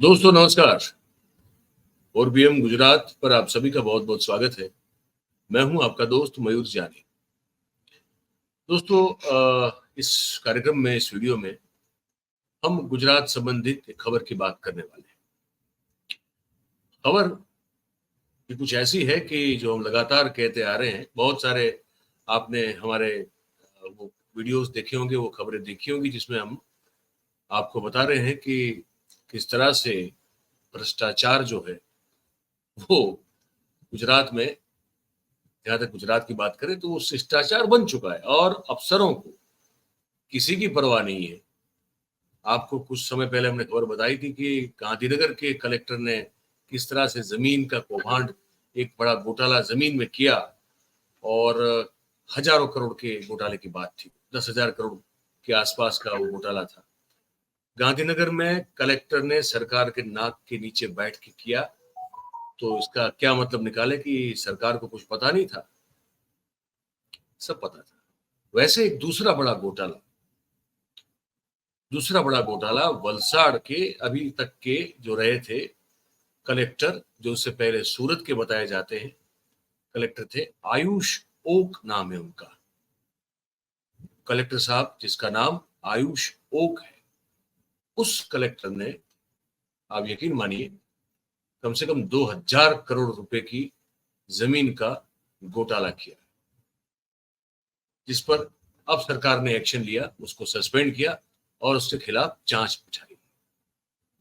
दोस्तों नमस्कार। ORBM गुजरात पर आप सभी का बहुत बहुत स्वागत है। मैं हूं आपका दोस्त मयूर जानी। दोस्तों इस कार्यक्रम में, इस वीडियो में हम गुजरात संबंधित एक खबर की बात करने वाले हैं। खबर ये कुछ ऐसी है कि जो हम लगातार कहते आ रहे हैं। बहुत सारे आपने हमारे वो वीडियोस देखे होंगे, वो खबरें देखी होंगी, जिसमें हम आपको बता रहे हैं कि किस तरह से भ्रष्टाचार जो है वो गुजरात में, जहां तक गुजरात की बात करें तो वो शिष्टाचार बन चुका है और अफसरों को किसी की परवाह नहीं है। आपको कुछ समय पहले हमने खबर बताई थी कि गांधीनगर के कलेक्टर ने किस तरह से जमीन का कौभांड, एक बड़ा घोटाला जमीन में किया और हजारों करोड़ के घोटाले की बात थी। 10,000 करोड़ के आसपास का वो घोटाला था। गांधीनगर में कलेक्टर ने सरकार के नाक के नीचे बैठ के किया, तो इसका क्या मतलब निकाले कि सरकार को कुछ पता नहीं था? सब पता था। वैसे एक दूसरा बड़ा घोटाला वलसाड़ के अभी तक के जो रहे थे कलेक्टर, जो उससे पहले सूरत के बताए जाते हैं कलेक्टर थे, आयुष ओक नाम है उनका। कलेक्टर साहब जिसका नाम आयुष ओक है, उस कलेक्टर ने, आप यकीन मानिए, कम से कम 2,000 करोड़ रुपए की जमीन का घोटाला किया, जिस पर अब सरकार ने एक्शन लिया, उसको सस्पेंड किया और उसके खिलाफ जांच बिठाई।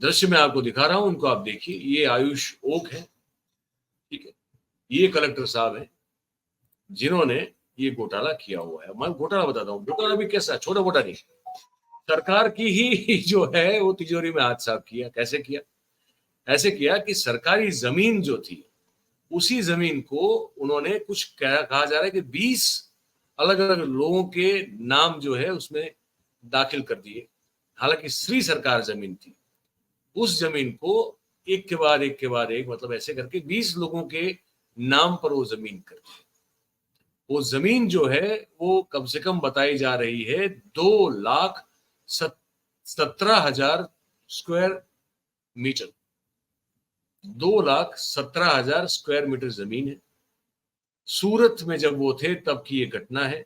दृश्य में आपको दिखा रहा हूं, उनको आप देखिए। ये आयुष ओक है, ठीक है। ये कलेक्टर साहब है जिन्होंने ये घोटाला किया हुआ है। मैं घोटाला बताता हूँ, घोटाला भी कैसा, छोटा मोटा नहीं, सरकार की ही जो है वो तिजोरी में हाथ साफ किया। कैसे किया? ऐसे किया कि सरकारी जमीन जो थी, उसी जमीन को उन्होंने कुछ कहा जा रहा है कि 20 अलग अलग लोगों के नाम जो है उसमें दाखिल कर दिए। हालांकि श्री सरकार जमीन थी, उस जमीन को एक के बाद एक के बाद एक, मतलब ऐसे करके 20 लोगों के नाम पर वो जमीन कर दी। वो जमीन जो है वो कम से कम बताई जा रही है 2,17,000 स्क्वायर मीटर। 2,17,000 स्क्वायर मीटर जमीन है। सूरत में जब वो थे तब की ये घटना है।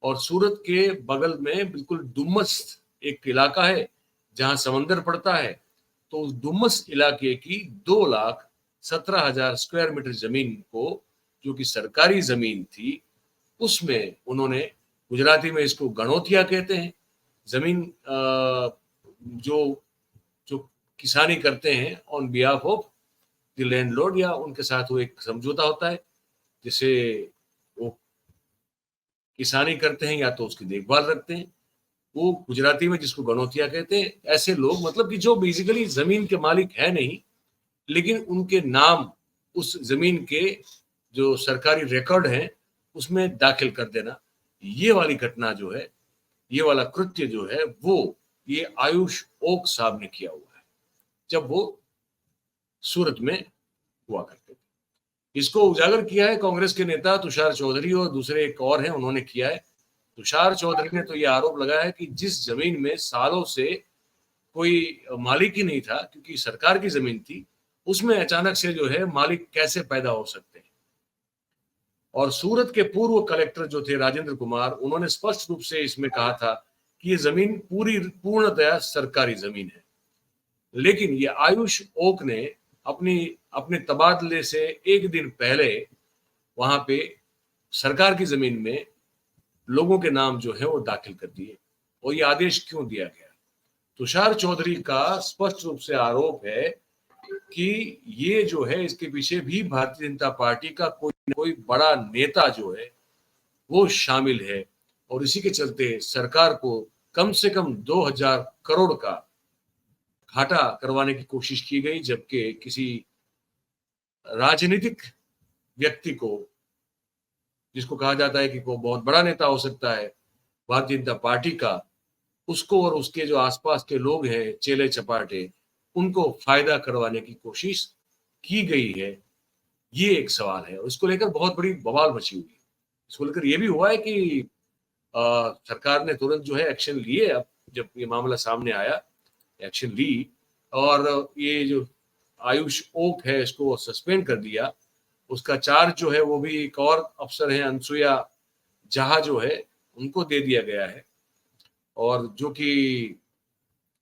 और सूरत के बगल में बिल्कुल डुमस एक इलाका है जहां समंदर पड़ता है। तो उस डुमस इलाके की 2,17,000 स्क्वायर मीटर जमीन को, जो कि सरकारी जमीन थी, उसमें उन्होंने, गुजराती में इसको गणोतिया कहते हैं, जमीन जो जो किसानी करते हैं on behalf of the landlord, या उनके साथ वो एक समझौता होता है जिसे वो किसानी करते हैं या तो उसकी देखभाल रखते हैं, वो गुजराती में जिसको गणोतिया कहते हैं। ऐसे लोग, मतलब कि जो बेसिकली जमीन के मालिक है नहीं, लेकिन उनके नाम उस जमीन के जो सरकारी रिकॉर्ड है उसमें दाखिल कर देना, ये वाली घटना जो है, ये वाला कृत्य जो है, वो ये आयुष ओक साहब ने किया हुआ है जब वो सूरत में हुआ करते थे। इसको उजागर किया है कांग्रेस के नेता तुषार चौधरी और दूसरे एक और हैं, उन्होंने किया है। तुषार चौधरी ने तो ये आरोप लगाया है कि जिस जमीन में सालों से कोई मालिक ही नहीं था, क्योंकि सरकार की जमीन थी, उसमें अचानक से जो है मालिक कैसे पैदा हो सकते हैं। और सूरत के पूर्व कलेक्टर जो थे राजेंद्र कुमार, उन्होंने स्पष्ट रूप से इसमें कहा था कि ये जमीन पूर्णतया सरकारी जमीन है। लेकिन ये आयुष ओक ने अपने तबादले से एक दिन पहले वहां पे सरकार की जमीन में लोगों के नाम जो है वो दाखिल कर दिए। और ये आदेश क्यों दिया गया? तुषार चौधरी का स्पष्ट रूप से आरोप है कि ये जो है, इसके पीछे भी भारतीय जनता पार्टी का कोई बड़ा नेता जो है वो शामिल है। और इसी के चलते सरकार को कम से कम 2,000 करोड़ का घाटा करवाने की कोशिश की गई, जबकि किसी राजनीतिक व्यक्ति को, जिसको कहा जाता है कि वो बहुत बड़ा नेता हो सकता है भारतीय जनता पार्टी का, उसको और उसके जो आसपास के लोग हैं चेले चपाटे, उनको फायदा करवाने की कोशिश की गई है। ये एक सवाल है और इसको लेकर बहुत बड़ी बवाल मची हुई है। इसको लेकर ये भी हुआ है कि सरकार ने तुरंत जो है एक्शन लिए। अब जब ये मामला सामने आया, एक्शन ली, और ये जो आयुष ओक है इसको सस्पेंड कर दिया। उसका चार्ज जो है वो भी एक और अफसर है अनसुया जहा जो है उनको दे दिया गया है, और जो कि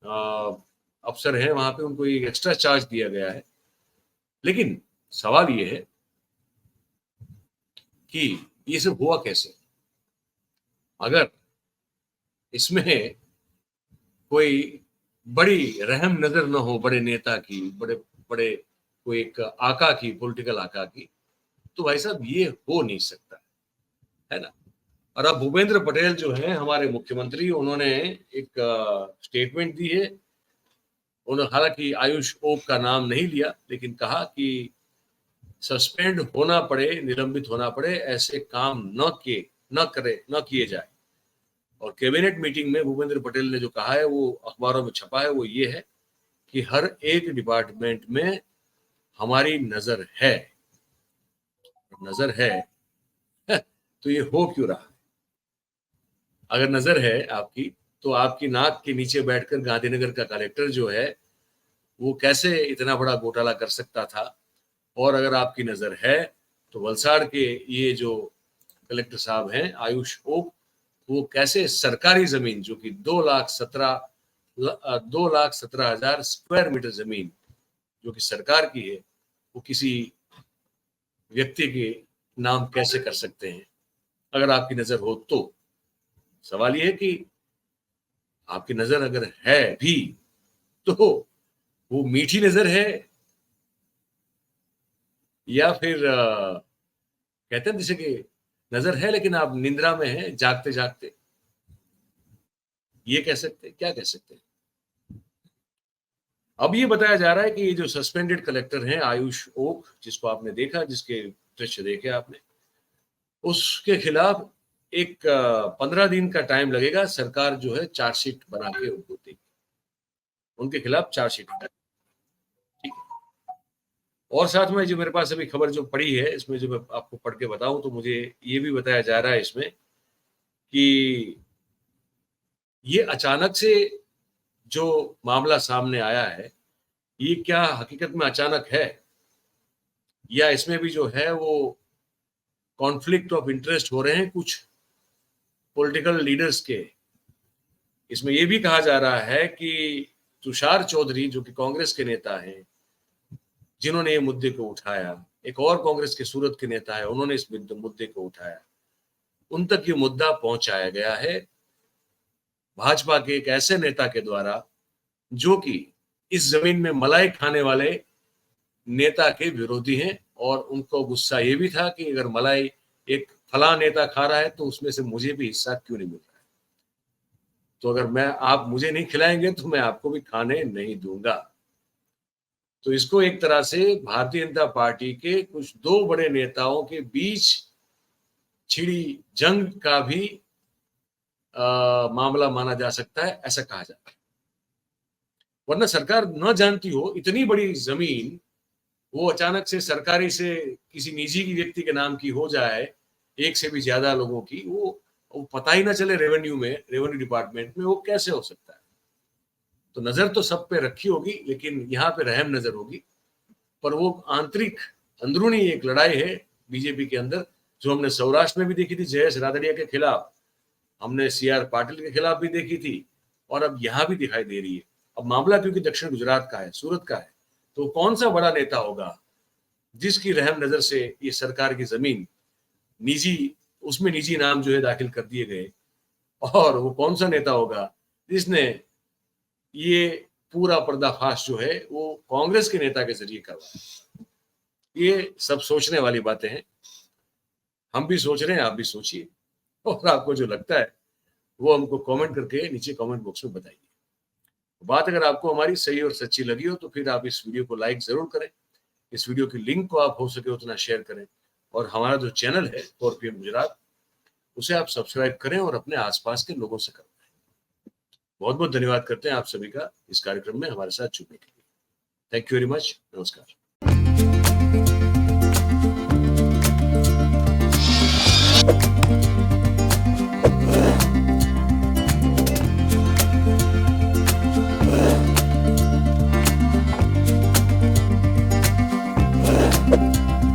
अफसर है वहां पे उनको एक एक्स्ट्रा चार्ज दिया गया है। लेकिन सवाल ये है कि ये सब हुआ कैसे? अगर इसमें कोई बड़ी रहम नजर न हो बड़े नेता की, बड़े बड़े कोई एक आका की, पॉलिटिकल आका की, तो भाई साहब ये हो नहीं सकता है ना। और अब भूपेंद्र पटेल जो है हमारे मुख्यमंत्री, उन्होंने एक स्टेटमेंट दी है। उन्होंने हालांकि आयुष ओक का नाम नहीं लिया, लेकिन कहा कि सस्पेंड होना पड़े, निलंबित होना पड़े, ऐसे काम न किए जाए। और कैबिनेट मीटिंग में भूपेंद्र पटेल ने जो कहा है वो अखबारों में छपा है, वो ये है कि हर एक डिपार्टमेंट में हमारी नजर है। नजर है तो ये हो क्यों रहा? अगर नजर है आपकी, तो आपकी नाक के नीचे बैठकर गांधीनगर का कलेक्टर जो है वो कैसे इतना बड़ा घोटाला कर सकता था? और अगर आपकी नजर है तो वलसाड़ के ये जो कलेक्टर साहब हैं आयुष ओक, वो कैसे सरकारी जमीन जो कि 2,17,000 स्क्वायर मीटर जमीन जो कि सरकार की है, वो किसी व्यक्ति के नाम कैसे कर सकते हैं? अगर आपकी नजर हो तो सवाल यह है कि आपकी नजर अगर है भी तो वो मीठी नजर है, या फिर कहते हैं जैसे कि नजर है लेकिन आप निंद्रा में हैं, जागते जागते। ये कह सकते हैं, क्या कह सकते हैं? अब ये बताया जा रहा है कि ये जो सस्पेंडेड कलेक्टर हैं आयुष ओक, जिसको आपने देखा, जिसके दृश्य देखे आपने, उसके खिलाफ एक 15 दिन का टाइम लगेगा। सरकार जो है चार्जशीट बना के उनको देगी, उनके खिलाफ चार्जशीट। ठीक है। और साथ में जो मेरे पास अभी खबर जो पड़ी है, इसमें जो मैं आपको पढ़ के बताऊं तो मुझे ये भी बताया जा रहा है इसमें कि ये अचानक से जो मामला सामने आया है, ये क्या हकीकत में अचानक है, या इसमें भी जो है वो कॉन्फ्लिक्ट ऑफ इंटरेस्ट हो रहे हैं कुछ पॉलिटिकल लीडर्स के। इसमें यह भी कहा जा रहा है कि तुषार चौधरी जो कि कांग्रेस के नेता हैं, जिन्होंने ये मुद्दे को उठाया, एक और कांग्रेस के सूरत के नेता है, उन्होंने इस मुद्दे को उठाया, उन तक ये मुद्दा पहुंचाया गया है भाजपा के एक ऐसे नेता के द्वारा जो कि इस जमीन में मलाई खाने वाले नेता के विरोधी हैं। और उनको गुस्सा ये भी था कि अगर मलाई एक फला नेता खा रहा है तो उसमें से मुझे भी हिस्सा क्यों नहीं मिल रहा है? तो अगर आप मुझे नहीं खिलाएंगे तो मैं आपको भी खाने नहीं दूंगा। तो इसको एक तरह से भारतीय जनता पार्टी के कुछ दो बड़े नेताओं के बीच छिड़ी जंग का भी मामला माना जा सकता है, ऐसा कहा जाता है। वरना सरकार न जानती हो इतनी बड़ी जमीन वो अचानक से सरकारी से किसी निजी की व्यक्ति के नाम की हो जाए, एक से भी ज्यादा लोगों की, वो पता ही ना चले रेवेन्यू डिपार्टमेंट में, वो कैसे हो सकता है? तो नजर तो सब पे रखी होगी, लेकिन यहाँ पे रहम नजर होगी। पर वो आंतरिक अंदरूनी एक लड़ाई है बीजेपी के अंदर, जो हमने सौराष्ट्र में भी देखी थी जयेश रादड़िया के खिलाफ, हमने सीआर पाटिल के खिलाफ भी देखी थी, और अब यहाँ भी दिखाई दे रही है। अब मामला क्योंकि दक्षिण गुजरात का है, सूरत का है, तो कौन सा बड़ा नेता होगा जिसकी रहम नजर से ये सरकार की जमीन निजी, उसमें निजी नाम जो है दाखिल कर दिए गए, और वो कौन सा नेता होगा जिसने ये पूरा पर्दाफाश जो है वो कांग्रेस के नेता के जरिए करवाया? ये सब सोचने वाली बातें हैं। हम भी सोच रहे हैं, आप भी सोचिए, और आपको जो लगता है वो हमको कमेंट करके नीचे कमेंट बॉक्स में बताइए। बात अगर आपको हमारी सही और सच्ची लगी हो तो फिर आप इस वीडियो को लाइक जरूर करें, इस वीडियो की लिंक को आप हो सके उतना शेयर करें, और हमारा जो चैनल है 4PM गुजरात, उसे आप सब्सक्राइब करें और अपने आसपास के लोगों से करें। बहुत बहुत धन्यवाद करते हैं आप सभी का इस कार्यक्रम में हमारे साथ जुड़ने के लिए। Thank you very much. नमस्कार।